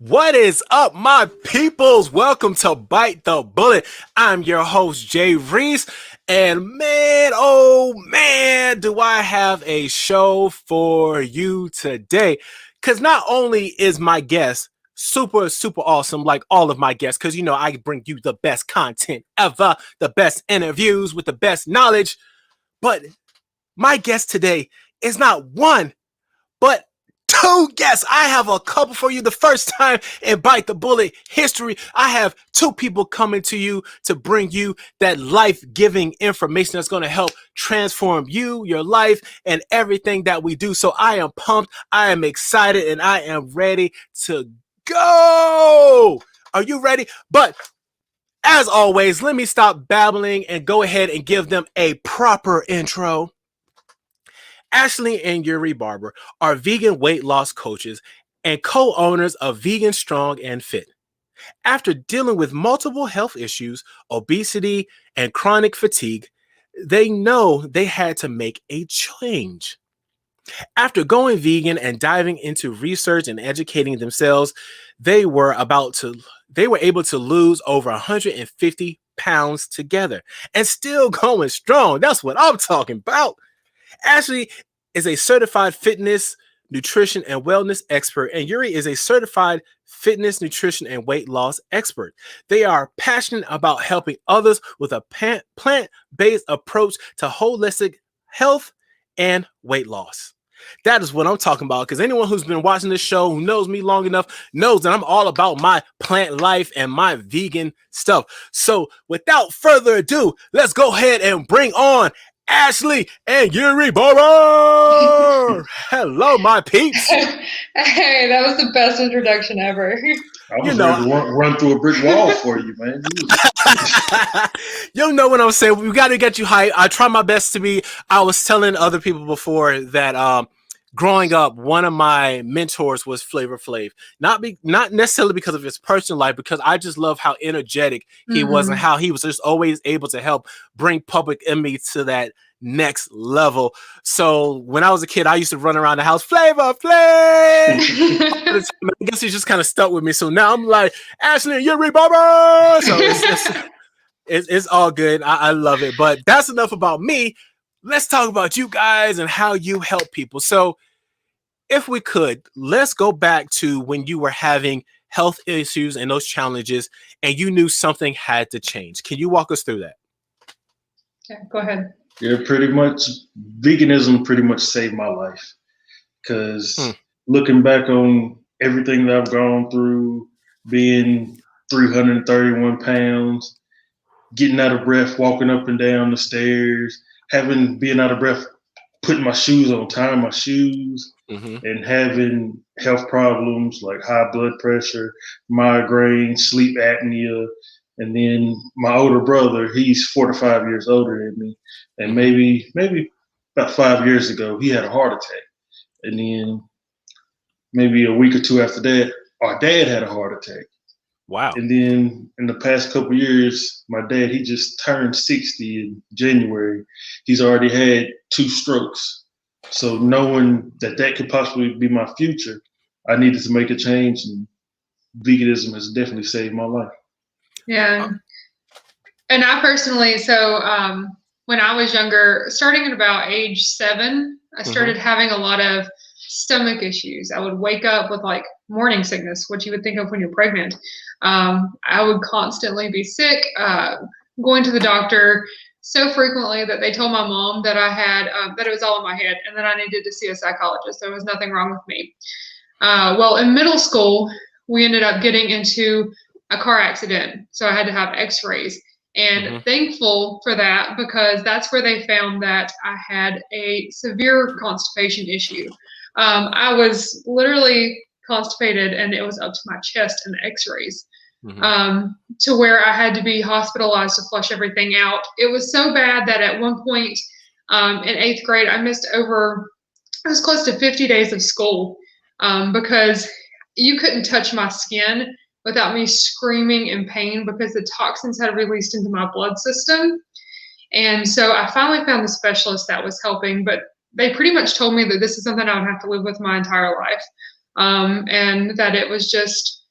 What is up, my peoples? Welcome to Bite the Bullet. I'm your host, Jay Reese. And man, oh man, do I have a show for you today. Because not only is my guest super, super awesome, like all of my guests, because you know, I bring you the best content ever, the best interviews with the best knowledge. But my guest today is not one, but two guests. I have a couple for you. The first time in Bite the Bullet history, I have two people coming to you to bring you that life-giving information that's going to help transform you, your life, and everything that we do. So I am pumped, I am excited, and I am ready to go. Are you ready? But as always, let me stop babbling and go ahead and give them a proper intro. Ashley and Yuri Barber are vegan weight loss coaches and co-owners of Vegan Strong and Fit. After dealing with multiple health issues, obesity, and chronic fatigue, they know they had to make a change. After going vegan and diving into research and educating themselves, they were able to lose over 150 pounds together and still going strong. That's what I'm talking about. Ashley is a certified fitness, nutrition, and wellness expert, and Yuri is a certified fitness, nutrition, and weight loss expert. They are passionate about helping others with a plant-based approach to holistic health and weight loss. That is what I'm talking about, because anyone who's been watching this show, who knows me long enough, knows that I'm all about my plant life and my vegan stuff. So without further ado, let's go ahead and bring on Ashley and Yuri Barber. Hello, my peeps. Hey, that was the best introduction ever. I was ready to run through a brick wall for you, man. You know what I'm saying? We got to get you hyped. I try my best to be. I was telling other people before that growing up, one of my mentors was Flavor Flav. Not necessarily because of his personal life, because I just love how energetic he was and how he was just always able to help bring Public Enemy to that next level. So when I was a kid, I used to run around the house, Flavor Flav. I guess he just kind of stuck with me. So now I'm like, Ashley and Yuri Barber. So it's all good. I love it. But that's enough about me. Let's talk about you guys and how you help people. So if we could, let's go back to when you were having health issues and those challenges and you knew something had to change. Can you walk us through that? Yeah, go ahead. Yeah, pretty much. Veganism pretty much saved my life, because looking back on everything that I've gone through, being 331 pounds, getting out of breath, walking up and down the stairs, being out of breath, putting my shoes on, tying my shoes, and having health problems like high blood pressure, migraine, sleep apnea. And then my older brother, he's 4 to 5 years older than me. And maybe about 5 years ago, he had a heart attack. And then maybe a week or two after that, our dad had a heart attack. Wow. And then in the past couple of years, my dad, he just turned 60 in January. He's already had 2 strokes. So knowing that could possibly be my future, I needed to make a change, and veganism has definitely saved my life. Yeah. And I personally, when I was younger, starting at about age 7, I started having a lot of stomach issues. I would wake up with like morning sickness, what you would think of when you're pregnant. I would constantly be sick, going to the doctor so frequently that they told my mom that I had, that it was all in my head and that I needed to see a psychologist. There was nothing wrong with me. Well, in middle school, we ended up getting into a car accident. So I had to have x-rays, and thankful for that, because that's where they found that I had a severe constipation issue. I was literally constipated, and it was up to my chest in the x-rays, to where I had to be hospitalized to flush everything out. It was so bad that at one point in 8th grade, I missed it was close to 50 days of school, because you couldn't touch my skin without me screaming in pain, because the toxins had released into my blood system. And so I finally found the specialist that was helping, but they pretty much told me that this is something I would have to live with my entire life. And that it was just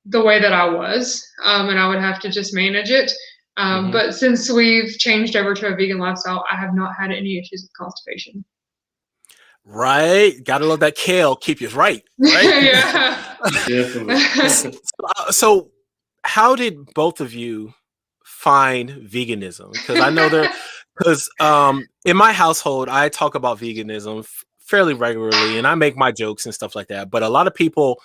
the way that I was, and I would have to just manage it. But since we've changed over to a vegan lifestyle, I have not had any issues with constipation. Right. Gotta love that kale. Keep you right. Right. Yeah. Definitely. So how did both of you find veganism? Because I know in my household, I talk about veganism fairly regularly and I make my jokes and stuff like that. But a lot of people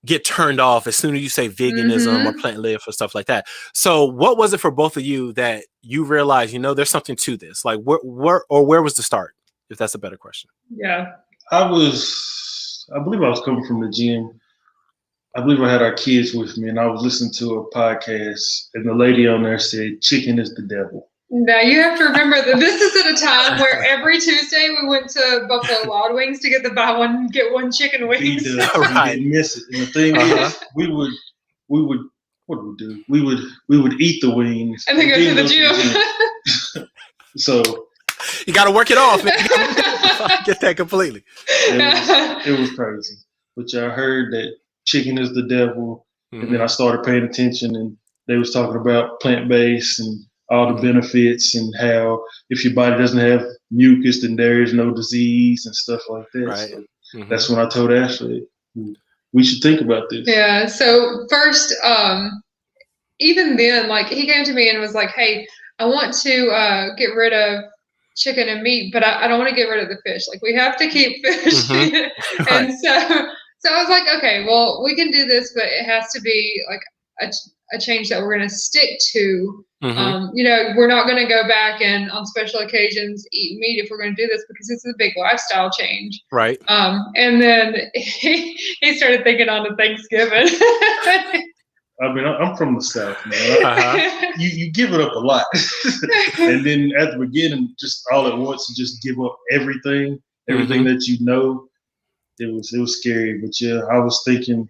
get turned off as soon as you say veganism or plant live or stuff like that. So what was it for both of you that you realized, there's something to this? Like where was the start? If that's a better question. Yeah. I believe I was coming from the gym. I believe I had our kids with me, and I was listening to a podcast, and the lady on there said, "Chicken is the devil." Now you have to remember that this is at a time where every Tuesday we went to Buffalo Wild Wings to get the buy one get one chicken wings. We didn't miss it. And the thing is, we would what would we do? We would eat the wings and then go to the gym. So you got to work it off. I get that completely. It was crazy. But I heard that chicken is the devil, and then I started paying attention, and they was talking about plant-based and all the benefits and how if your body doesn't have mucus, then there is no disease and stuff like that. Right. So that's when I told Ashley, we should think about this. Yeah. So first, even then, like he came to me and was like, "Hey, I want to get rid of chicken and meat, but I don't want to get rid of the fish. Like we have to keep fish." And so I was like, okay, well, we can do this, but it has to be like a change that we're going to stick to. We're not going to go back and on special occasions eat meat if we're going to do this because it's a big lifestyle change. Right. And then he started thinking on to Thanksgiving. I mean, I'm from the South, man. You give it up a lot. And then at the beginning, just all at once, you just give up everything that you know. It was scary. But yeah, I was thinking,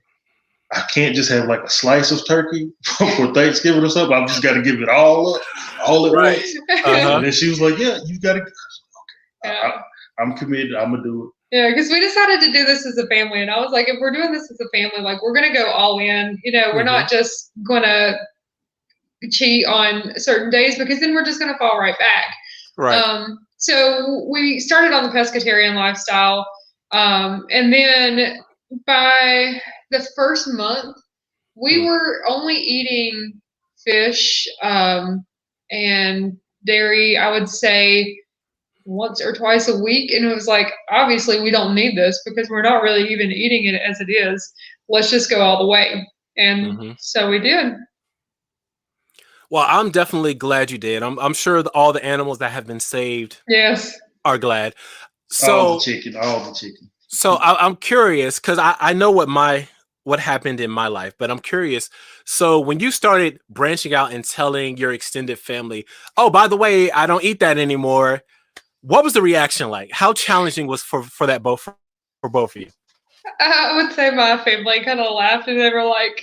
I can't just have like a slice of turkey for Thanksgiving or something. I've just got to give it all up, all at once. And then she was like, yeah, you got to. Okay, I'm committed. I'm going to do it. Yeah, because we decided to do this as a family. And I was like, if we're doing this as a family, like we're going to go all in. We're not just going to cheat on certain days because then we're just going to fall right back. Right. So we started on the pescatarian lifestyle. And then by the first month, we were only eating fish and dairy, I would say, once or twice a week. And it was like, obviously, we don't need this because we're not really even eating it as it is. Let's just go all the way. And so we did. Well, I'm definitely glad you did. I'm sure all the animals that have been saved are glad. So all the chicken. So I'm curious because I know what happened in my life, but I'm curious. So when you started branching out and telling your extended family, oh, by the way, I don't eat that anymore, what was the reaction like? How challenging was for that for both of you? I would say my family kind of laughed and they were like,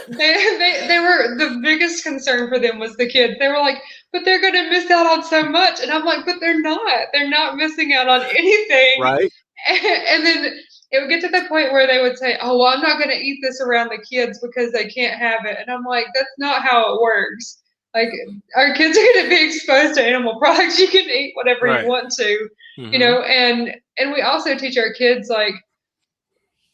they were, the biggest concern for them was the kids. They were like, but they're going to miss out on so much. And I'm like, but they're not missing out on anything. Right. And then it would get to the point where they would say, oh, well, I'm not going to eat this around the kids because they can't have it. And I'm like, that's not how it works. Like our kids are going to be exposed to animal products. You can eat whatever you want to, and we also teach our kids like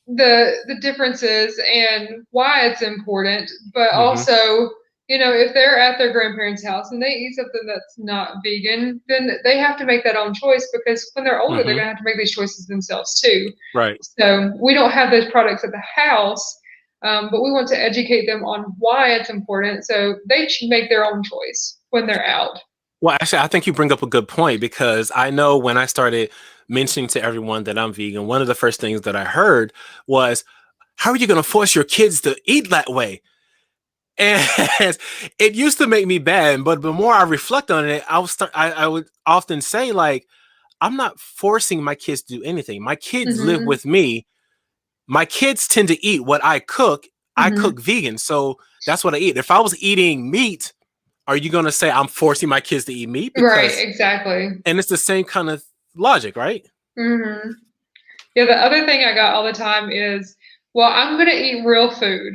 the differences and why it's important, but also, if they're at their grandparents' house and they eat something that's not vegan, then they have to make that own choice because when they're older, they're going to have to make these choices themselves too. Right. So we don't have those products at the house, but we want to educate them on why it's important so they should make their own choice when they're out. Well, actually, I think you bring up a good point because I know when I started mentioning to everyone that I'm vegan, one of the first things that I heard was, how are you going to force your kids to eat that way? And it used to make me bad, but the more I reflect on it, I would often say, like, I'm not forcing my kids to do anything. My kids live with me. My kids tend to eat what I cook. I cook vegan, so that's what I eat. If I was eating meat, are you going to say I'm forcing my kids to eat meat? Right, exactly. And it's the same kind of logic, right? Yeah, the other thing I got all the time is, well, I'm going to eat real food.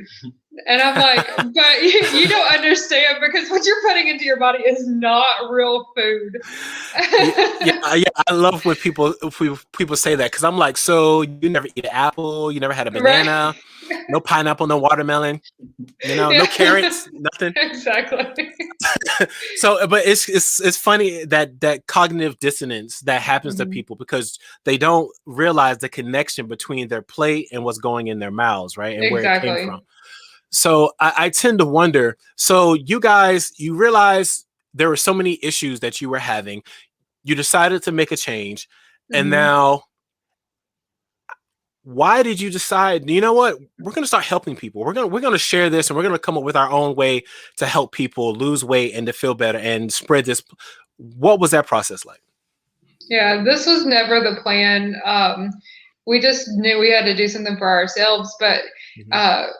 And I'm like, but you don't understand, because what you're putting into your body is not real food. yeah, I love when people say that, because I'm like, so you never eat an apple, you never had a banana, Right. no pineapple, no watermelon, no carrots, nothing. Exactly. So, but it's funny that cognitive dissonance that happens to people, because they don't realize the connection between their plate and what's going in their mouths, right, and where it came from. So I tend to wonder, so you guys, you realize there were so many issues that you were having. You decided to make a change. And now, why did you decide, you know what, we're going to start helping people. We're going to share this, and we're going to come up with our own way to help people lose weight and to feel better and spread this. What was that process like? Yeah, this was never the plan. We just knew we had to do something for ourselves. But,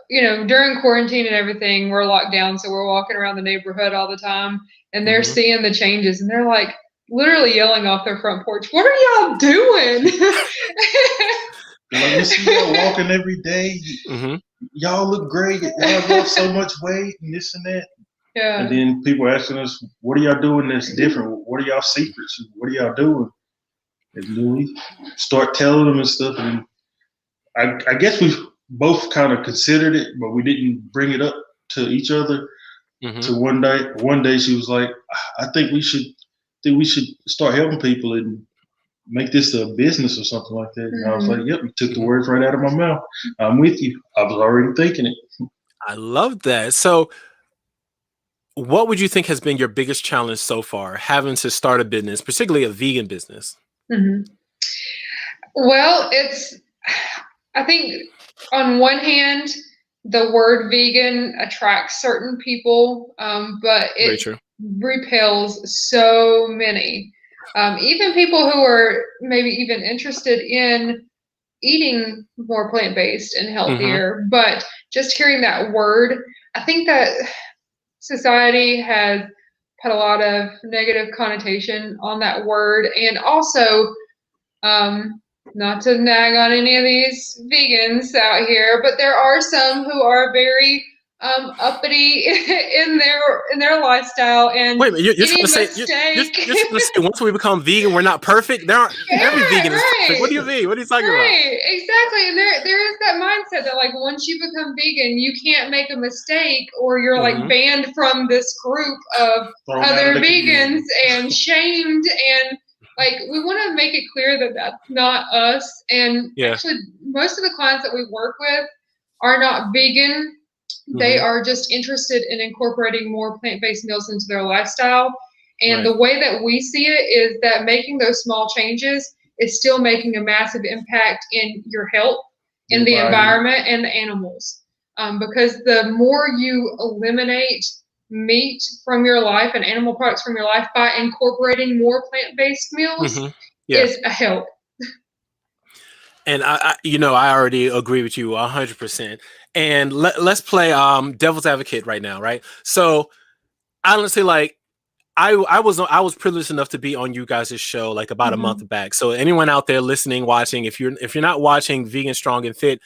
during quarantine and everything, we're locked down. So we're walking around the neighborhood all the time, and they're seeing the changes, and they're like literally yelling off their front porch, "What are y'all doing?" Like, we see y'all walking every day. Y'all look great. Y'all lost so much weight and this and that. Yeah. And then people asking us, what are y'all doing that's different? What are y'all secrets? What are y'all doing? And then we start telling them and stuff. And I guess we both kind of considered it, but we didn't bring it up to each other. So one day she was like, I think we should start helping people and make this a business or something like that. And I was like, yep, you took the words right out of my mouth. I'm with you. I was already thinking it. I love that. So what would you think has been your biggest challenge so far, having to start a business, particularly a vegan business? Well, I think on one hand, the word vegan attracts certain people, but it repels so many. Even people who are maybe even interested in eating more plant-based and healthier, but just hearing that word, I think that society has put a lot of negative connotation on that word. And also, not to nag on any of these vegans out here, but there are some who are very uppity in their lifestyle. And wait a minute, you're trying to say once we become vegan, we're not perfect? There aren't every vegan is perfect. What do you mean? What are you talking about? Exactly. And there is that mindset that, like, once you become vegan, you can't make a mistake, or you're like banned from this group of other vegans and shamed. And like, we want to make it clear that that's not us. And actually, most of the clients that we work with are not vegan. They are just interested in incorporating more plant-based meals into their lifestyle. And the way that we see it is that making those small changes is still making a massive impact in your health, in the environment, and the animals. Because the more you eliminate meat from your life and animal products from your life by incorporating more plant-based meals is a help. And I already agree with you 100%. And let's play devil's advocate right now, right? So honestly, like, I was privileged enough to be on you guys' show like about a month back. So anyone out there listening, watching, if you're not watching Vegan Strong and Fit,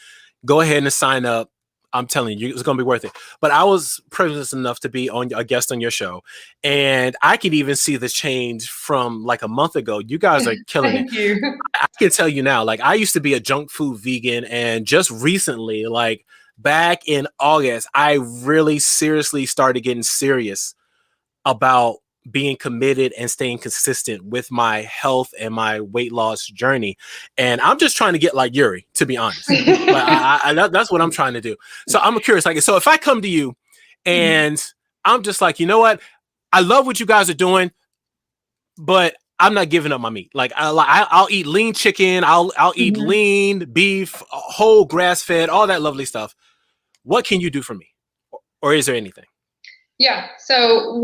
go ahead and sign up. I'm telling you, it's going to be worth it. But I was privileged enough to be a guest on your show, and I could even see the change from like a month ago. You guys are killing it. You. I can tell you now, like, I used to be a junk food vegan, and just recently, like back in August, I really seriously started getting serious about being committed and staying consistent with my health and my weight loss journey. And I'm just trying to get like Yuri, to be honest. But that's what I'm trying to do. So I'm curious, like, so if I come to you and I'm just like, you know what, I love what you guys are doing, but I'm not giving up my meat. Like, I'll eat lean chicken, I'll eat lean beef, whole grass fed, all that lovely stuff. What can you do for me? Or is there anything? Yeah. So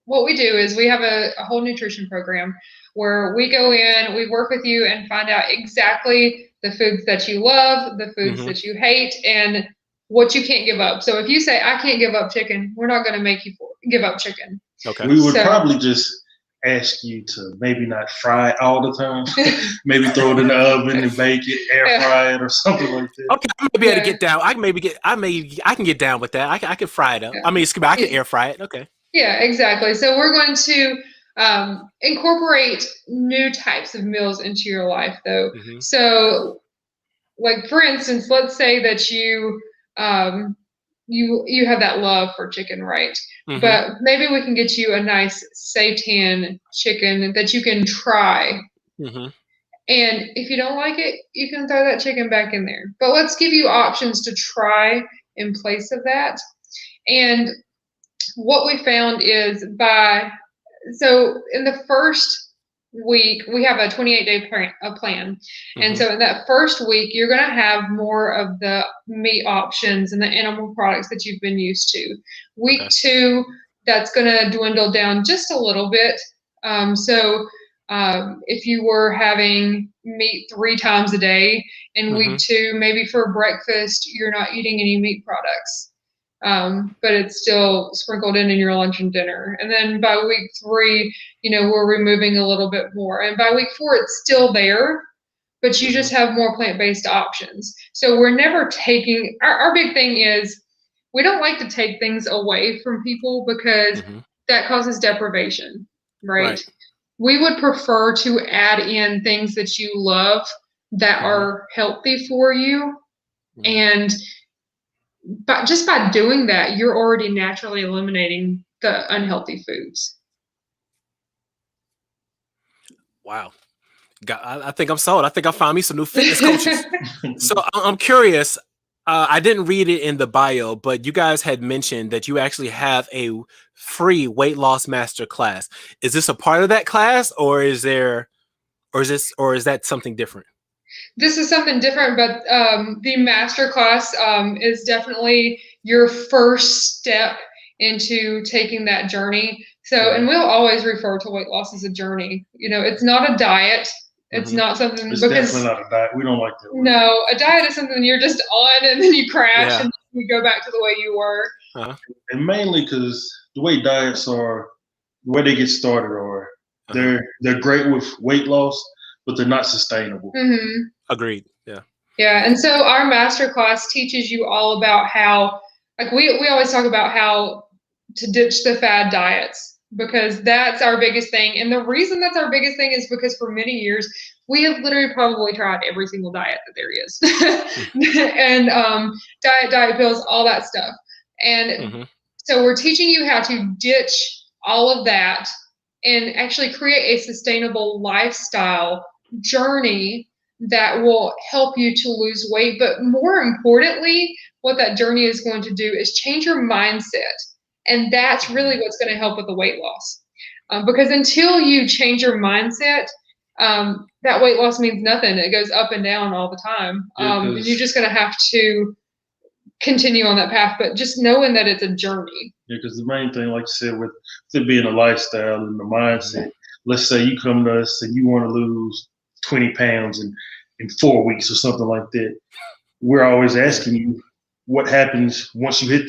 what we do is we have a whole nutrition program where we go in, we work with you and find out exactly the foods that you love, the foods that you hate, and what you can't give up. So if you say, I can't give up chicken, we're not going to make you give up chicken. Okay. We would probably just ask you to maybe not fry it all the time. Maybe throw it in the oven and bake it, air fry it, or something like that. Okay, I may be able to get down. I can get down with that. I can fry it up. I mean, I can air fry it. Okay. Yeah, exactly. So we're going to incorporate new types of meals into your life, though. Mm-hmm. So, like for instance, let's say that you have that love for chicken, right? Mm-hmm. But maybe we can get you a nice seitan chicken that you can try. Mm-hmm. And if you don't like it, you can throw that chicken back in there. But let's give you options to try in place of that. And what we found is so in the first week, we have a 28-day plan. And so in that first week, you're going to have more of the meat options and the animal products that you've been used to. Week 2, that's going to dwindle down just a little bit. If you were having meat 3 times a day, in week 2, maybe for breakfast, you're not eating any meat products. But it's still sprinkled in your lunch and dinner. And then by week 3, we're removing a little bit more. And by week 4, it's still there, but you just have more plant-based options. So we're never taking, our big thing is we don't like to take things away from people because that causes deprivation, right? We would prefer to add in things that you love that are healthy for you. And but just by doing that, you're already naturally eliminating the unhealthy foods. Wow. I think I'm sold. I think I found me some new fitness coaches. So I'm curious. I didn't read it in the bio, but you guys had mentioned that you actually have a free weight loss master class. Is this a part of that class, or is that something different? This is something different, but the master class is definitely your first step into taking that journey. So, and we'll always refer to weight loss as a journey. It's not a diet. It's not something. It's definitely not a diet. We don't like that word. No, a diet is something you're just on and then you crash and you go back to the way you were. And mainly because the way diets are, the way they get started are, they're great with weight loss, but they're not sustainable. Agreed. Yeah. Yeah. And so our master class teaches you all about how, like we always talk about how to ditch the fad diets, because that's our biggest thing. And the reason that's our biggest thing is because for many years, we have literally probably tried every single diet that there is. And diet pills, all that stuff. And so we're teaching you how to ditch all of that and actually create a sustainable lifestyle journey that will help you to lose weight. But more importantly, what that journey is going to do is change your mindset. And that's really what's going to help with the weight loss. Because until you change your mindset, that weight loss means nothing. It goes up and down all the time. And you're just going to have to continue on that path, but just knowing that it's a journey. Yeah, because the main thing, like you said, with it being a lifestyle and the mindset, let's say you come to us and you want to lose 20 pounds in 4 weeks or something like that. We're always asking you, what happens once you hit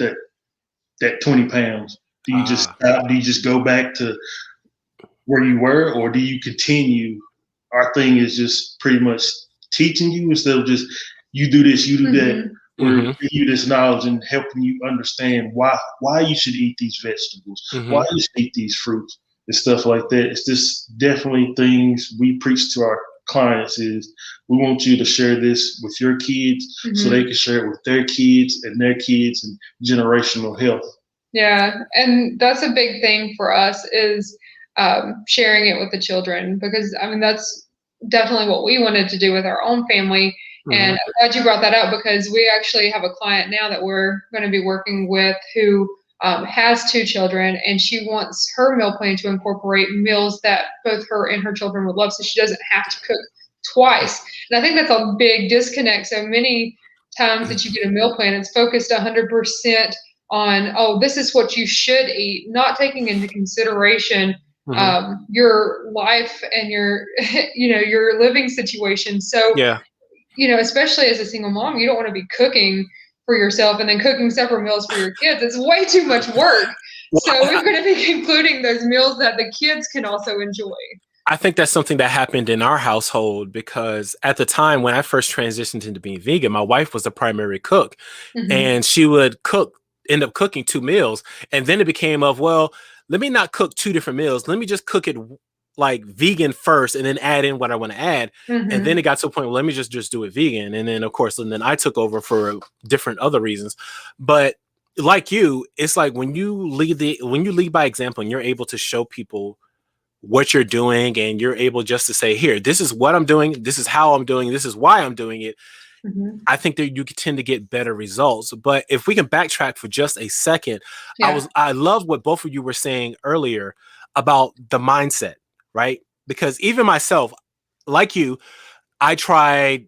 that 20 pounds? Do you just stop? Do you just go back to where you were, or do you continue? Our thing is just pretty much teaching you instead of just you do this, you do that. We're giving you this knowledge and helping you understand why you should eat these vegetables, why you should eat these fruits and stuff like that. It's just definitely things we preach to our clients is we want you to share this with your kids so they can share it with their kids and generational health. Yeah, and that's a big thing for us is sharing it with the children, because I mean that's definitely what we wanted to do with our own family. And I'm glad you brought that up, because we actually have a client now that we're going to be working with who has 2 children, and she wants her meal plan to incorporate meals that both her and her children would love, so she doesn't have to cook twice. And I think that's a big disconnect. So many times that you get a meal plan, it's focused 100% on, oh, this is what you should eat, not taking into consideration your life and your, your living situation. So, especially as a single mom, you don't want to be cooking for yourself and then cooking separate meals for your kids. It's way too much work. So we're going to be including those meals that the kids can also enjoy. I think that's something that happened in our household because at the time when I first transitioned into being vegan, my wife was the primary cook, and she would end up cooking 2 meals. And then it became well, let me not cook 2 different meals. Let me just cook it like vegan first and then add in what I want to add. And then it got to a point, let me just do it vegan. And then of course, and then I took over for different other reasons. But like you, it's like when you lead by example and you're able to show people what you're doing and you're able just to say, here, this is what I'm doing. This is how I'm doing. This is why I'm doing it. I think that you tend to get better results. But if we can backtrack for just a second, I love what both of you were saying earlier about the mindset, right? Because even myself, like you, I tried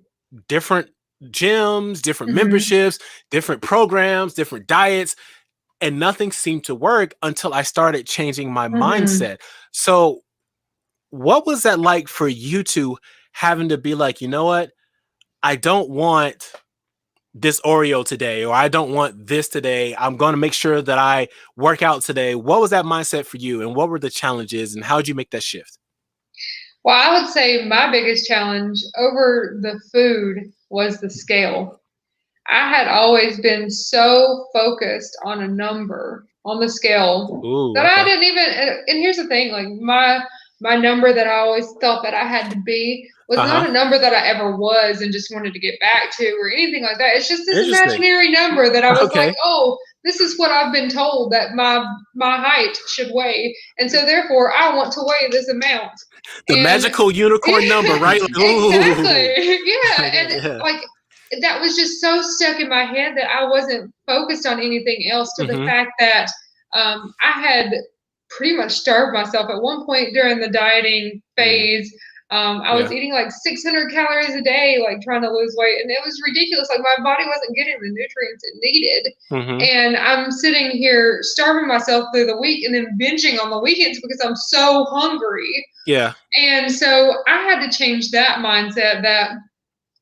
different gyms, different memberships, different programs, different diets, and nothing seemed to work until I started changing my mindset. So what was that like for you two, having to be like, you know what? I don't want this Oreo today, or I don't want this today. I'm going to make sure that I work out today. What was that mindset for you, and what were the challenges, and how did you make that shift? Well, I would say my biggest challenge over the food was the scale. I had always been so focused on a number on the scale that I didn't even, and here's the thing, like my number that I always thought that I had to be was not a number that I ever was and just wanted to get back to or anything like that. It's just this imaginary number that I was like, oh, this is what I've been told that my height should weigh. And so therefore I want to weigh this amount. The magical unicorn number, right? Exactly. Yeah. And like, that was just so stuck in my head that I wasn't focused on anything else, to the fact that I had pretty much starved myself at one point during the dieting phase. I was eating like 600 calories a day, like trying to lose weight. And it was ridiculous. Like my body wasn't getting the nutrients it needed. And I'm sitting here starving myself through the week and then binging on the weekends because I'm so hungry. Yeah. And so I had to change that mindset that,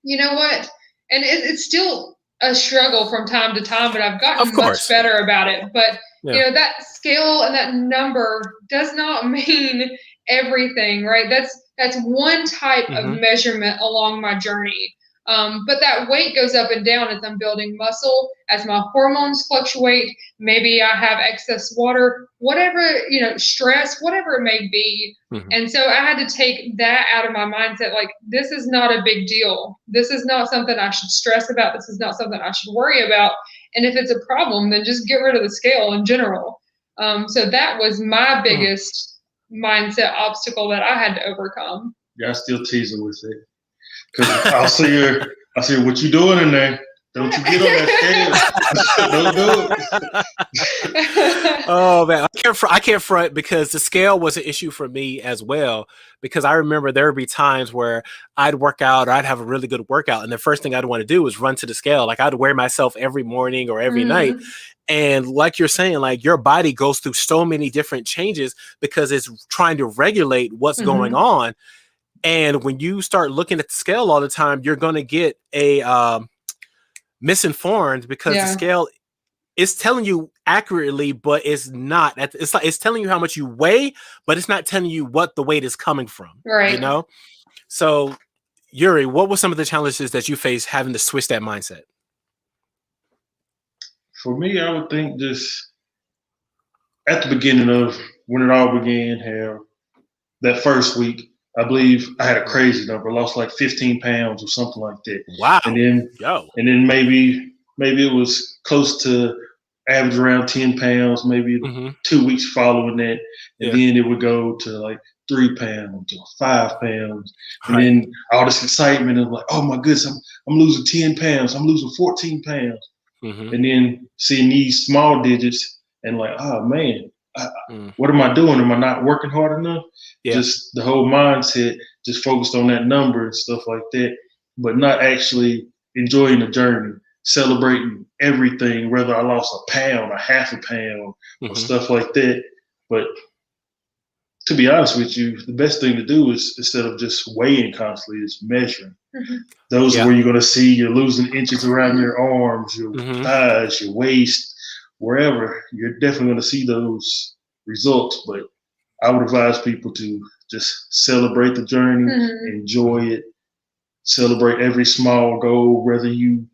you know what? And it's still a struggle from time to time, but I've gotten much better about it. But, you know, that scale and that number does not mean everything, right? That's one type of measurement along my journey. But that weight goes up and down as I'm building muscle, as my hormones fluctuate. Maybe I have excess water, whatever, you know, stress, whatever it may be. And so I had to take that out of my mindset. Like, this is not a big deal. This is not something I should stress about. This is not something I should worry about. And if it's a problem, then just get rid of the scale in general. So that was my biggest mindset obstacle that I had to overcome. Yeah, I still tease her with it. Because I'll see her, what you doing in there? Don't you get on that scale. Don't do it. Oh man, I can't front because the scale was an issue for me as well. Because I remember there would be times where I'd work out or I'd have a really good workout, and the first thing I'd want to do was run to the scale. Like I'd weigh myself every morning or every night. And like you're saying, like your body goes through so many different changes because it's trying to regulate what's going on. And when you start looking at the scale all the time, you're going to get a misinformed because the scale is telling you accurately, but it's not. It's telling you how much you weigh, but it's not telling you what the weight is coming from. Right. You know? So, Yuri, what were some of the challenges that you faced having to switch that mindset? For me, I would think just at the beginning of when it all began, how that first week, I believe I had a crazy number, lost like 15 pounds or something like that. Wow. And then maybe it was close to average around 10 pounds, maybe 2 weeks following that. And then it would go to like 3 pounds or 5 pounds. And then all this excitement of like, oh my goodness, I'm losing 10 pounds. I'm losing 14 pounds. And then seeing these small digits and like, oh man, what am I doing? Am I not working hard enough? Just the whole mindset, just focused on that number and stuff like that, but not actually enjoying the journey, celebrating everything, whether I lost a pound, a half a pound, or stuff like that. But to be honest with you, the best thing to do is, instead of just weighing constantly, is measuring. Those are where you're going to see you're losing inches around your arms, your thighs, your waist, wherever, you're definitely going to see those results. But I would advise people to just celebrate the journey, enjoy it, celebrate every small goal, whether you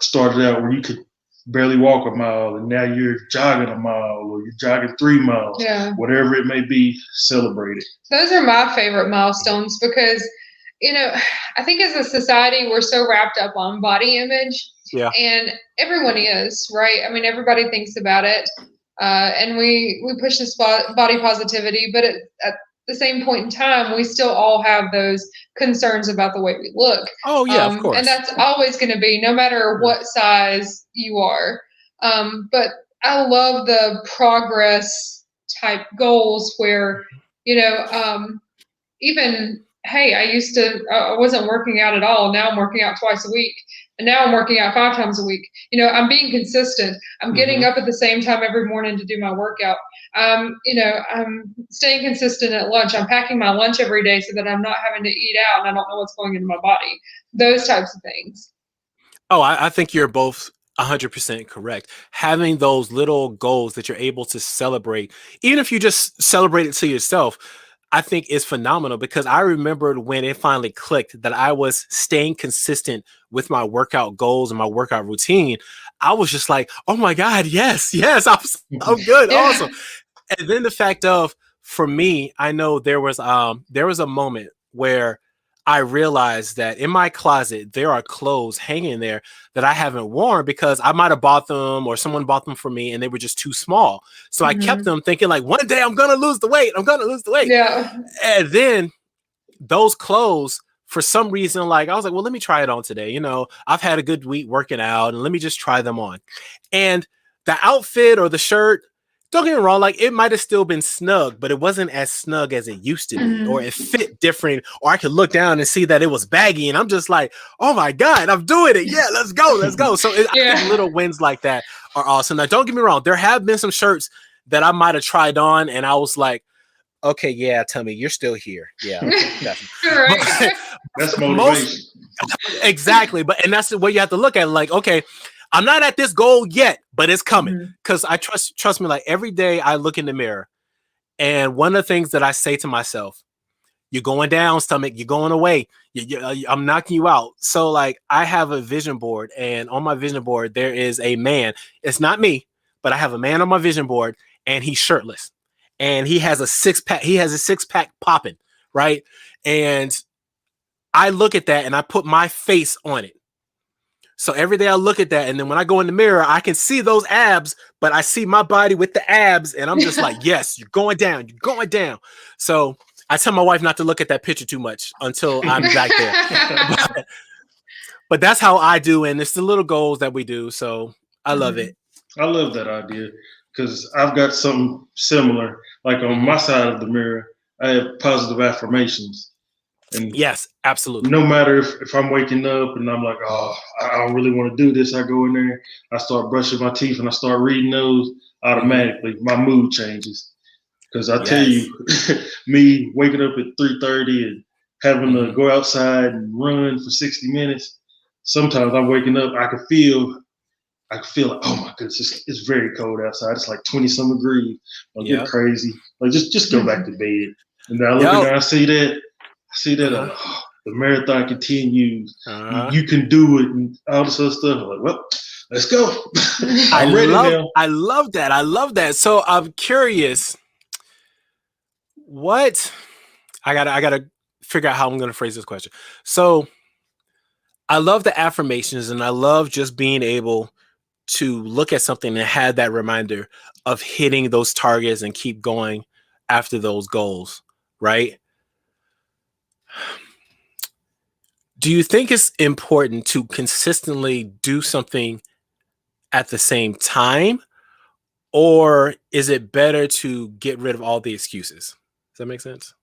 started out where you could barely walk a mile and now you're jogging a mile or you're jogging 3 miles, whatever it may be, celebrate it. Those are my favorite milestones because, I think as a society, we're so wrapped up on body image. Yeah. And everyone is, right? I mean, everybody thinks about it. And we push this body positivity, but at the same point in time, we still all have those concerns about the way we look. Oh, yeah, of course. And that's always going to be, no matter what size you are. But I love the progress type goals where, even, hey, I wasn't working out at all. Now I'm working out twice a week. And now I'm working out 5 times a week. I'm being consistent. I'm getting up at the same time every morning to do my workout. I'm staying consistent at lunch. I'm packing my lunch every day so that I'm not having to eat out and I don't know what's going into my body. Those types of things. Oh, I think you're both 100% correct. Having those little goals that you're able to celebrate, even if you just celebrate it to yourself, I think is phenomenal, because I remembered when it finally clicked that I was staying consistent with my workout goals and my workout routine. I was just like, oh my God, yes, I'm good. Awesome. And then the fact of, for me, I know there was a moment where I realized that in my closet, there are clothes hanging there that I haven't worn because I might have bought them or someone bought them for me and they were just too small. So I kept them thinking like, one day I'm going to lose the weight. Yeah. And then those clothes, for some reason, like I was like, well, let me try it on today. I've had a good week working out and let me just try them on. And the outfit or the shirt, don't get me wrong, like it might have still been snug, but it wasn't as snug as it used to be, or it fit different, or I could look down and see that it was baggy. And I'm just like, oh my God, I'm doing it. Yeah, let's go. So I think little wins like that are awesome. Now, don't get me wrong. There have been some shirts that I might have tried on and I was like, okay, yeah, tell me you're still here. Yeah. Right. That's motivation. Exactly. And that's the way you have to look at it. Like, okay, I'm not at this goal yet, but it's coming. Because I trust me, like every day I look in the mirror and one of the things that I say to myself, you're going down, stomach, you're going away. I'm knocking you out. So like I have a vision board, and on my vision board, there is a man. It's not me, but I have a man on my vision board and he's shirtless and he has a 6-pack. He has a 6-pack popping, right? And I look at that and I put my face on it. So every day I look at that, and then when I go in the mirror, I can see those abs, but I see my body with the abs, and I'm just like, yes, you're going down. So I tell my wife not to look at that picture too much until I'm back there. But that's how I do, and it's the little goals that we do. So I love it. I love that idea because I've got something similar. Like on my side of the mirror, I have positive affirmations. And yes, absolutely. No matter if I'm waking up and I'm like, oh, I don't really want to do this, I go in there, I start brushing my teeth and I start reading those, automatically my mood changes. Because I tell you, me waking up at 3:30 and having to go outside and run for 60 minutes, sometimes I'm waking up, I can feel like, oh my goodness, it's very cold outside. It's like 20-some degrees. I'll get crazy. Like just go back to bed. And then I look and I see that. The marathon continues. You can do it and all this other stuff. I'm like, well, let's go. I'm ready now. I love that. So I'm curious. What I gotta figure out how I'm gonna phrase this question. So I love the affirmations and I love just being able to look at something and have that reminder of hitting those targets and keep going after those goals, right? Do you think it's important to consistently do something at the same time, or is it better to get rid of all the excuses? Does that make sense?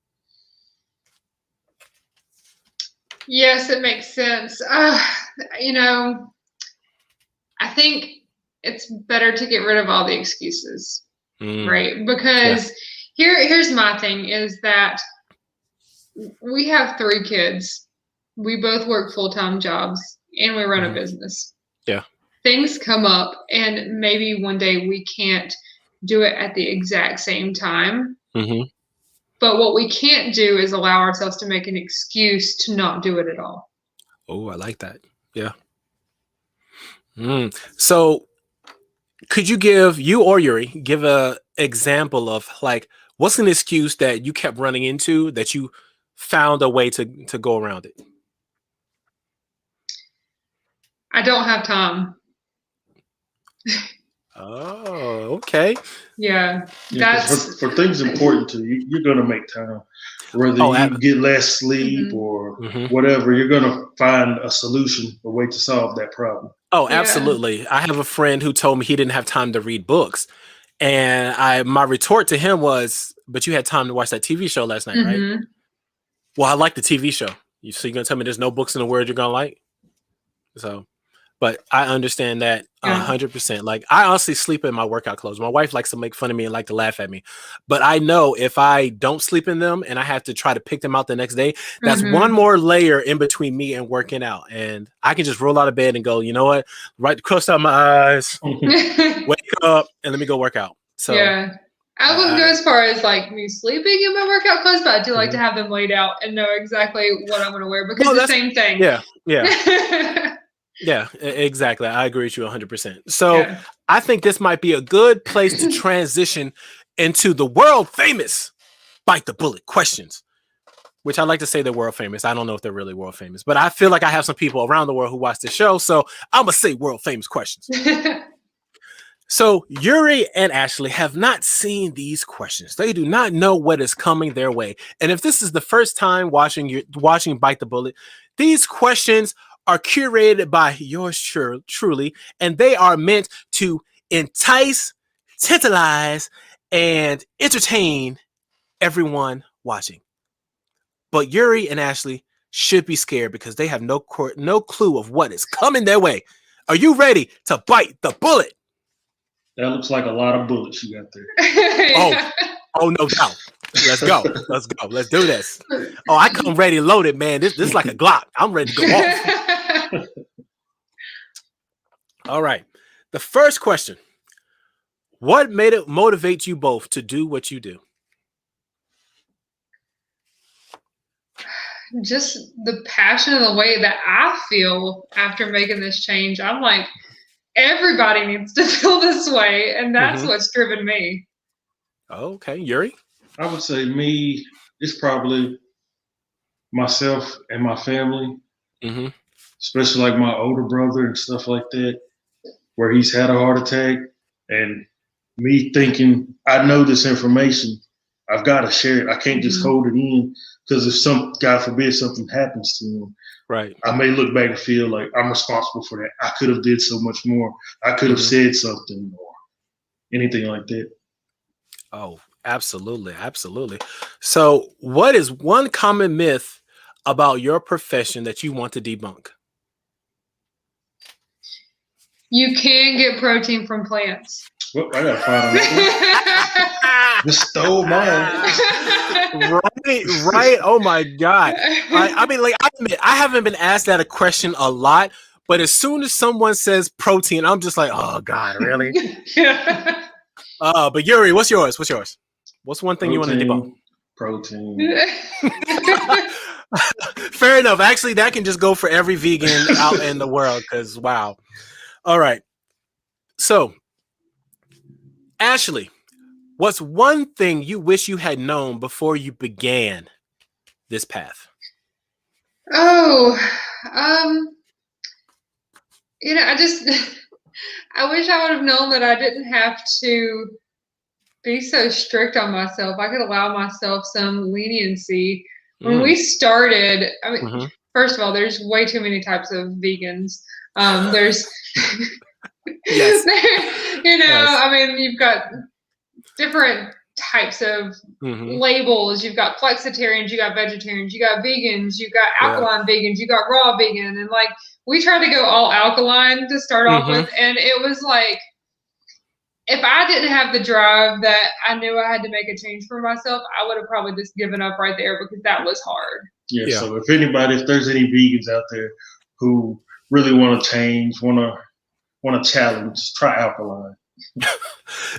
Yes, it makes sense. I think it's better to get rid of all the excuses, right? Because here's my thing is that we have 3 kids. We both work full-time jobs and we run a business. Yeah. things come up, and maybe one day we can't do it at the exact same time. Mm-hmm. But what we can't do is allow ourselves to make an excuse to not do it at all. Oh, I like that. Yeah. So could you or Yuri give a example of like, what's an excuse that you kept running into that you found a way to go around it? I don't have time. Oh, okay. Yeah, that's for things important to you. You're gonna make time, whether you get less sleep or whatever. You're gonna find a solution, a way to solve that problem. Oh, absolutely. I have a friend who told me he didn't have time to read books, and my retort to him was, "But you had time to watch that TV show last night, right?" Well, I like the TV show. So you're gonna tell me there's no books in the world you're gonna like? So. But I understand that 100%. Like, I honestly sleep in my workout clothes. My wife likes to make fun of me and like to laugh at me. But I know if I don't sleep in them and I have to try to pick them out the next day, that's one more layer in between me and working out. And I can just roll out of bed and go, you know what? Right, close out my eyes, wake up, and let me go work out. So yeah. I wouldn't go as far as like me sleeping in my workout clothes, but I do like to have them laid out and know exactly what I'm going to wear because it's the same thing. Yeah. Yeah, exactly. I agree with you 100%. So I think this might be a good place to transition into the world famous Bite the Bullet questions, which I like to say they're world famous. I don't know if they're really world famous, but I feel like I have some people around the world who watch this show. So I'm going to say world famous questions. So Yuri and Ashley have not seen these questions. They do not know what is coming their way. And if this is the first time watching Bite the Bullet, these questions are curated by yours truly, and they are meant to entice, tantalize, and entertain everyone watching. But Yuri and Ashley should be scared because they have no clue of what is coming their way. Are you ready to bite the bullet? That looks like a lot of bullets you got there. Oh, no doubt. Let's go. Let's go. Let's do this. Oh, I come ready loaded, man. This is like a Glock. I'm ready to go off. All right. The first question. What made it motivate you both to do what you do? Just the passion and the way that I feel after making this change. I'm like, everybody needs to feel this way, and that's what's driven me. Okay, Yuri? I would say me, it's probably myself and my family, especially like my older brother and stuff like that, where he's had a heart attack, and me thinking, I know this information, I've got to share it. I can't just hold it in, because if God forbid something happens to him, right, I may look back and feel like I'm responsible for that. I could have did so much more. I could have said something or anything like that. Oh, absolutely. Absolutely. So what is one common myth about your profession that you want to debunk? You can get protein from plants. Well, I gotta find out. Just stole mine. Right. Oh my God. I mean, like, I admit, I haven't been asked that a question a lot, but as soon as someone says protein, I'm just like, oh God, really? But Yuri, what's yours? What's one thing you want to debunk? Protein. Fair enough. Actually, that can just go for every vegan out in the world, because wow. All right. So, Ashley, what's one thing you wish you had known before you began this path? I wish I would have known that I didn't have to be so strict on myself. I could allow myself some leniency. When we started, I mean, first of all, there's way too many types of vegans. There's, yes. I mean, you've got different types of labels. You've got flexitarians, you got vegetarians, you got vegans, you got alkaline vegans, you got raw vegan. And like, we tried to go all alkaline to start off with. And it was like, if I didn't have the drive that I knew I had to make a change for myself, I would have probably just given up right there, because that was hard. Yeah. So if there's any vegans out there who really want to change, want to want to challenge, try alkaline.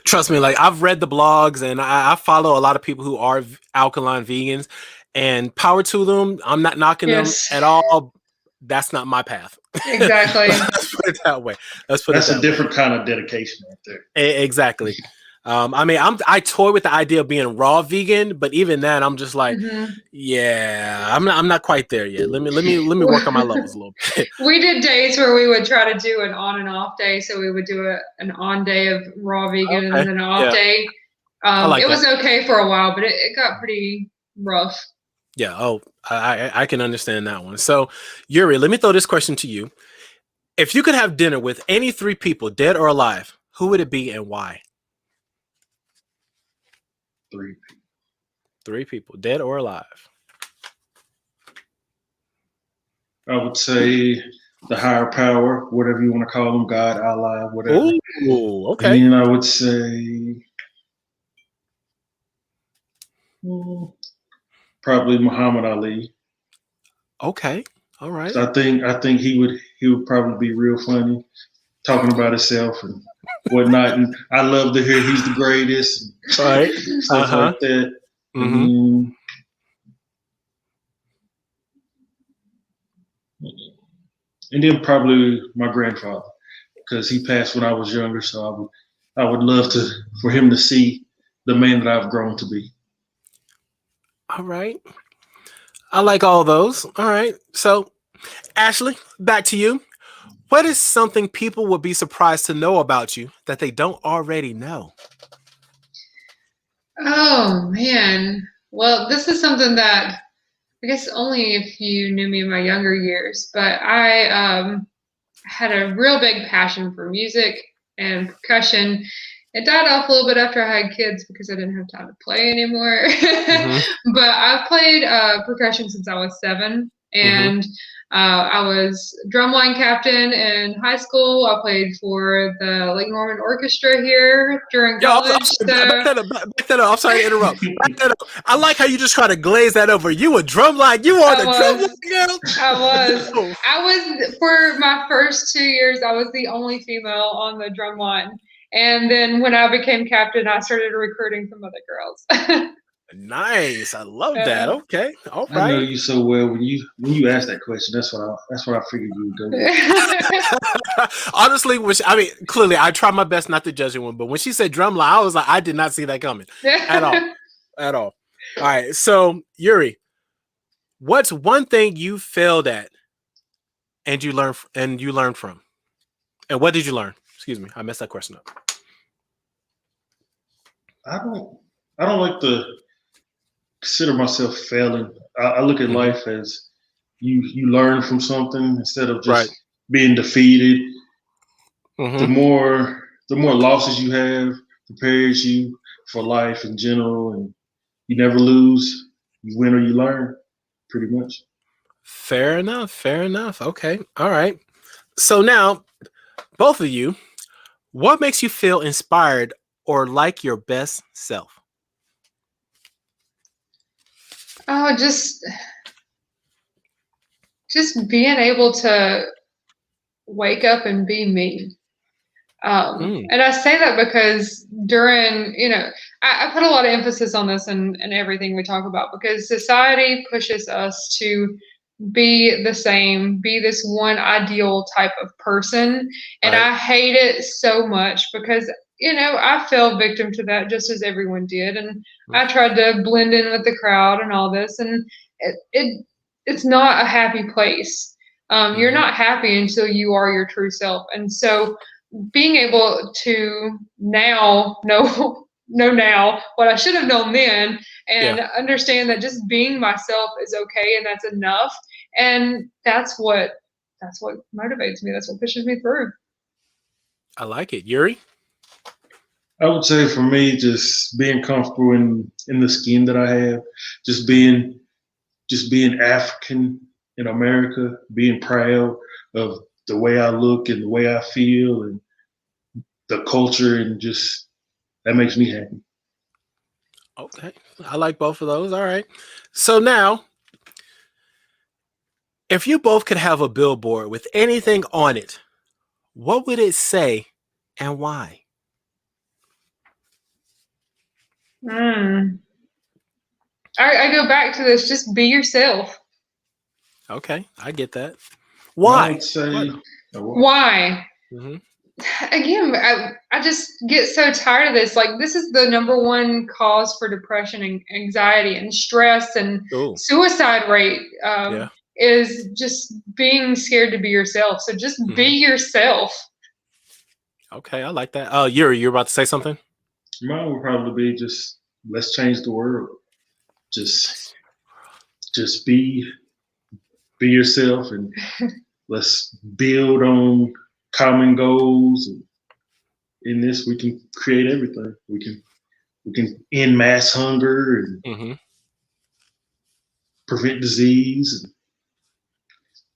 Trust me, like I've read the blogs and I follow a lot of people who are alkaline vegans, and power to them. I'm not knocking them at all. That's not my path. Exactly. Let's put it that way. That's a different kind of dedication right there. Exactly. I mean, I toy with the idea of being raw vegan, but even then, I'm just like, yeah, I'm not quite there yet. Let me work on my levels a little bit. We did days where we would try to do an on and off day. So we would do an on day of raw vegan and then an off day. It was okay for a while, but it got pretty rough. Yeah. Oh, I can understand that one. So, Yuri, let me throw this question to you. If you could have dinner with any 3 people, dead or alive, who would it be and why? 3 people. 3 people, dead or alive. I would say the higher power, whatever you want to call them, God, Allah, whatever. Ooh, okay. And I would say probably Muhammad Ali. Okay. All right. I think he would probably be real funny, talking about himself and whatnot. And I love to hear he's the greatest. Right. Stuff like that. Mm-hmm. And then probably my grandfather, because he passed when I was younger. So I would love for him to see the man that I've grown to be. All right. I like all those. All right. So, Ashley, back to you. What is something people would be surprised to know about you that they don't already know? Oh, man. Well, this is something that I guess only if you knew me in my younger years, but I had a real big passion for music and percussion. It died off a little bit after I had kids because I didn't have time to play anymore. But I've played percussion since I was 7, and I was drumline captain in high school. I played for the Lake Norman Orchestra here during college. Back that up. I'm sorry to interrupt. Back that up. I like how you just try to glaze that over. You a drumline. You are the drumline girl. I was for my first 2 years. I was the only female on the drum line. And then when I became captain, I started recruiting some other girls. Nice. I love that. Okay. All right. I know you so well. When you asked that question, that's what I figured you would go with. Honestly, clearly I tried my best not to judge anyone, but when she said drumline, I was like, I did not see that coming at all. At all. All right. So, Yuri, what's one thing you failed at and you learned from? And what did you learn? Excuse me, I messed that question up. I don't like to consider myself failing. I look at life as you learn from something instead of just being defeated. The more losses you have prepares you for life in general, and you never lose. You win or you learn, pretty much. Fair enough. Okay. All right. So now, both of you, what makes you feel inspired or like your best self? Oh, just being able to wake up and be me. And I say that because during, I put a lot of emphasis on this and everything we talk about, because society pushes us to be the same, be this one ideal type of person. And I hate it so much because, I fell victim to that just as everyone did. And I tried to blend in with the crowd and all this. And it's not a happy place. You're not happy until you are your true self. And so being able to now know now what I should have known then, and understand that just being myself is okay and that's enough. And that's what motivates me. That's what pushes me through. I like it. Yuri? I would say for me, just being comfortable in the skin that I have, just being African in America, being proud of the way I look and the way I feel and the culture, and just that makes me happy. Okay. I like both of those. All right. So now, if you both could have a billboard with anything on it, what would it say and why? I go back to this, just be yourself. Okay, I get that. I Why? would say, Why? Mm-hmm. Again, I just get so tired of this. Like, this is the number one cause for depression and anxiety and stress and Ooh, suicide rate, yeah. is just being scared to be yourself. So just be yourself. Okay, I like that. Yuri, you're about to say something? mine would probably be just let's change the world. Just be yourself, and let's build on common goals. And in this, we can create everything. We can end mass hunger and Mm-hmm. prevent disease.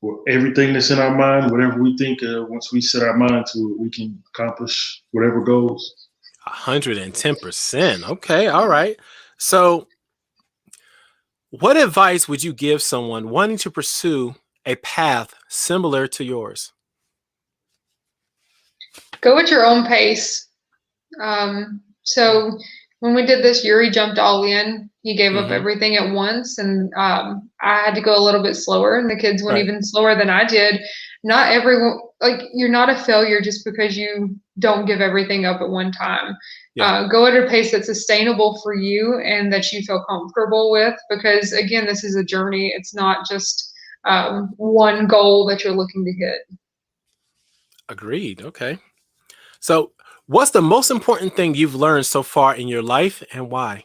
And everything that's in our mind, whatever we think of, once we set our mind to it, we can accomplish whatever goals. 110%. Okay, all right. So, what advice would you give someone wanting to pursue a path similar to yours? Go at your own pace. So when we did this, Yuri jumped all in. He gave up everything at once, and I had to go a little bit slower, and the kids went even slower than I did. Not everyone, like, you're not a failure just because you don't give everything up at one time. Go at a pace that's sustainable for you and that you feel comfortable with, because again, this is a journey. It's not just one goal that you're looking to hit. Agreed. Okay. So, what's the most important thing you've learned so far in your life, and why?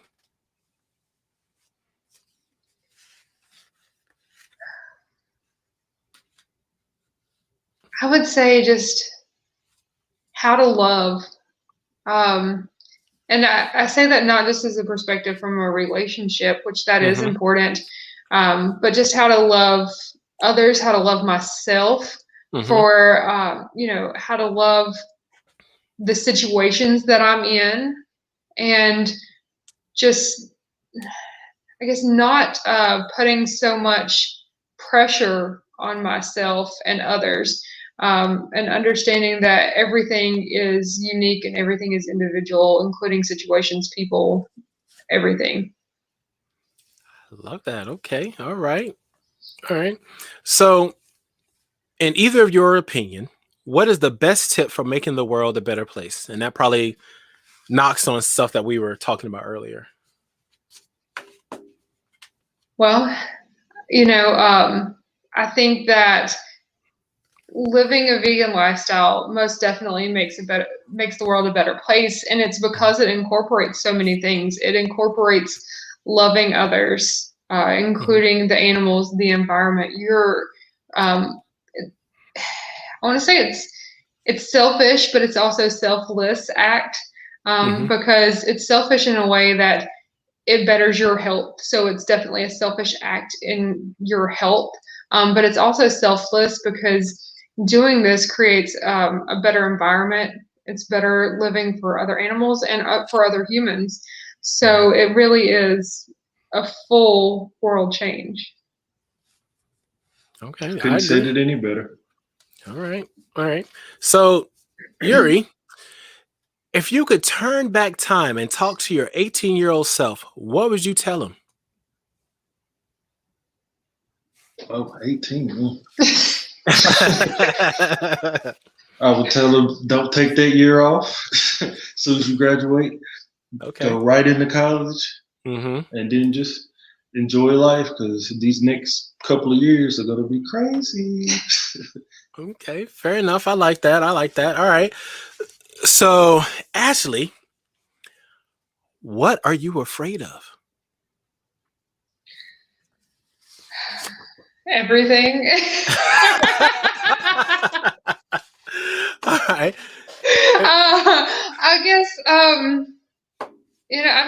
I would say just how to love. And I say that not just as a perspective from a relationship, which that is important, but just how to love others, how to love myself, for, how to love the situations that I'm in, and just, I guess, not putting so much pressure on myself and others, and understanding that everything is unique and everything is individual, including situations, people, everything. I love that. Okay. All right. All right. So, in either of your opinion, what is the best tip for making the world a better place? And that probably knocks on stuff that we were talking about earlier. Well, I think that living a vegan lifestyle most definitely makes the world a better place, and it's because it incorporates so many things. It incorporates loving others, including the animals, the environment. I want to say it's selfish, but it's also selfless act, because it's selfish in a way that it betters your health. So it's definitely a selfish act in your health, but it's also selfless because doing this creates a better environment. It's better living for other animals and for other humans. So it really is a full world change. Okay. Couldn't have said it any better. All right. All right. So, Yuri, if you could turn back time and talk to your 18-year-old self, what would you tell him? Oh, 18. I would tell him, don't take that year off. As soon as you graduate, go right into college, and then just enjoy life, because these next couple of years are going to be crazy. Okay, fair enough. I like that. All right. So, Ashley, what are you afraid of? Everything. All right. I guess, I'm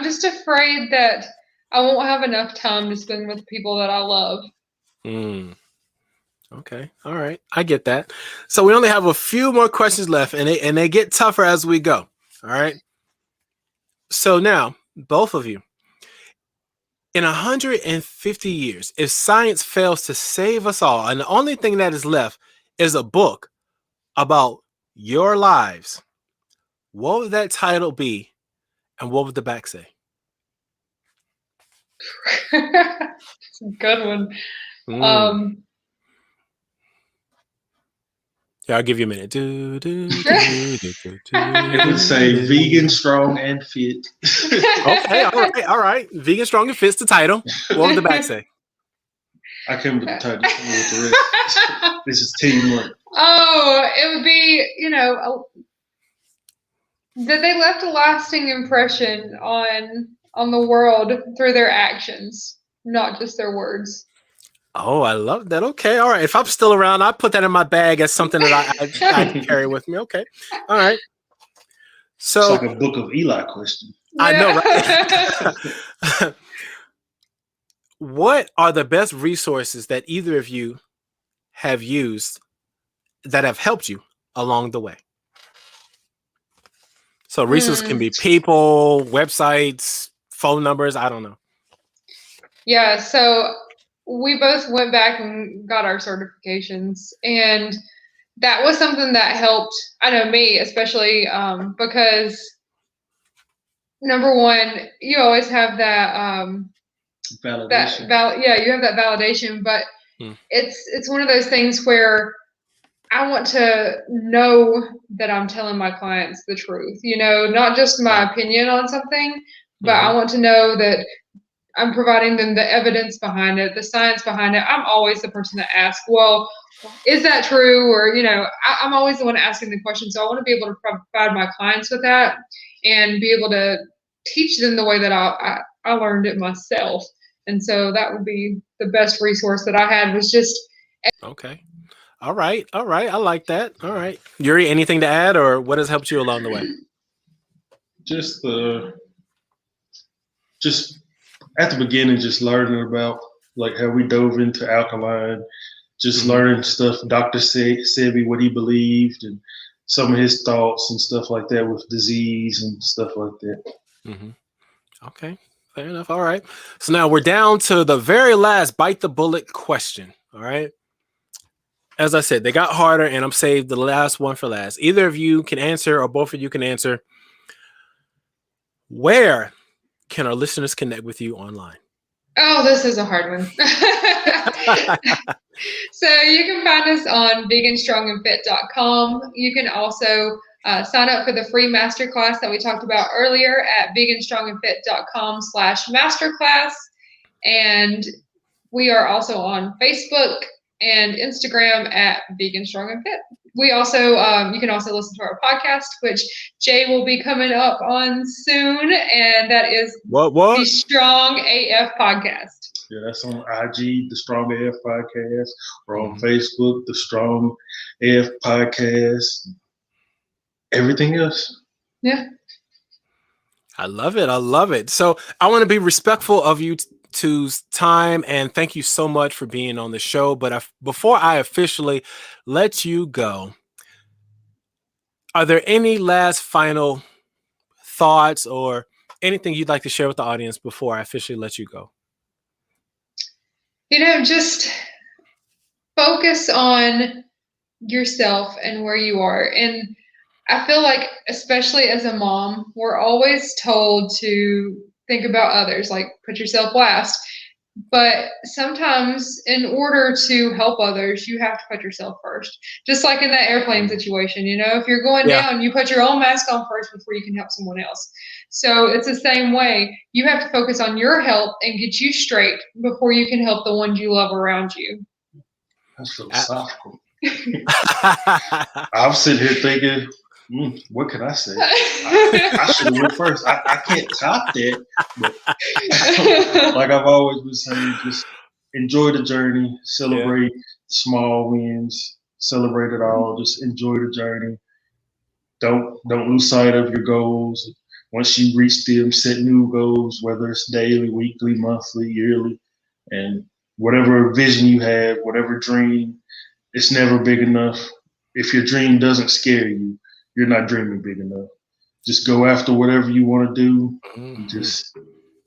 just afraid that I won't have enough time to spend with people that I love. Okay. All right. I get that. So we only have a few more questions left, and they get tougher as we go. All right. So now, both of you, in 150 years, if science fails to save us all, and the only thing that is left is a book about your lives, what would that title be, and what would the back say? It's a good one. Yeah, I'll give you a minute. It would say vegan, strong, and fit. Okay, all right. Vegan, strong, and fit's the title. What would the back say? I came with the title with the rest. This is teamwork. Oh, it would be, that they left a lasting impression on the world through their actions, not just their words. Oh, I love that. Okay, all right. If I'm still around, I put that in my bag as something that I can carry with me. Okay, all right. So it's like a Book of Eli question. I know, right? What are the best resources that either of you have used that have helped you along the way? So resources can be people, websites, phone numbers. I don't know. Yeah, so we both went back and got our certifications, and that was something that helped. I know me especially, because number one, you always have that validation. You have that validation, but it's one of those things where I want to know that I'm telling my clients the truth, not just my opinion on something, but I want to know that I'm providing them the evidence behind it, the science behind it. I'm always the person that asks, well, is that true? Or, I'm always the one asking the question. So I want to be able to provide my clients with that and be able to teach them the way that I learned it myself. And so that would be the best resource that I had was just. Okay. All right. I like that. All right. Yuri, anything to add, or what has helped you along the way? Just at the beginning, just learning about like how we dove into alkaline, just learning stuff. Dr. Sebi, what he believed, and some of his thoughts and stuff like that with disease and stuff like that. Okay, fair enough. All right. So now we're down to the very last bite the bullet question. All right. As I said, they got harder, and I'm saved the last one for last. Either of you can answer, or both of you can answer. Where can our listeners connect with you online? Oh, this is a hard one. So you can find us on veganstrongandfit.com. You can also sign up for the free masterclass that we talked about earlier at veganstrongandfit.com/masterclass. And we are also on Facebook and Instagram at Vegan Strong and Fit. We also, you can also listen to our podcast, which Jay will be coming up on soon, and that is the Strong AF podcast. Yeah, that's on IG, the Strong AF podcast, or on Facebook, the Strong AF podcast. Everything else. Yeah. I love it. So I want to be respectful of you two's time, and thank you so much for being on the show. But before I officially let you go, are there any last final thoughts or anything you'd like to share with the audience before I officially let you go? Just focus on yourself and where you are. And I feel like, especially as a mom, we're always told to think about others, like put yourself last. But sometimes in order to help others, you have to put yourself first. Just like in that airplane situation, if you're going down, you put your own mask on first before you can help someone else. So it's the same way. You have to focus on your health and get you straight before you can help the ones you love around you. That's philosophical. I'm sitting here thinking, what can I say? I should have went first. I can't top that. But like I've always been saying, just enjoy the journey, celebrate small wins, celebrate it all. Just enjoy the journey. Don't lose sight of your goals. Once you reach them, set new goals, whether it's daily, weekly, monthly, yearly, and whatever vision you have, whatever dream, it's never big enough. If your dream doesn't scare you, you're not dreaming big enough. Just go after whatever you want to do. Just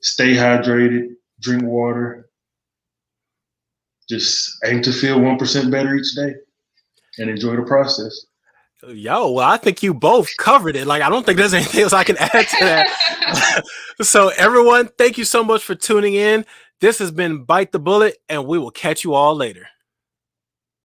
stay hydrated, drink water. Just aim to feel 1% better each day and enjoy the process. Yo, well, I think you both covered it. Like, I don't think there's anything else I can add to that. So, everyone, thank you so much for tuning in. This has been Bite the Bullet, and we will catch you all later.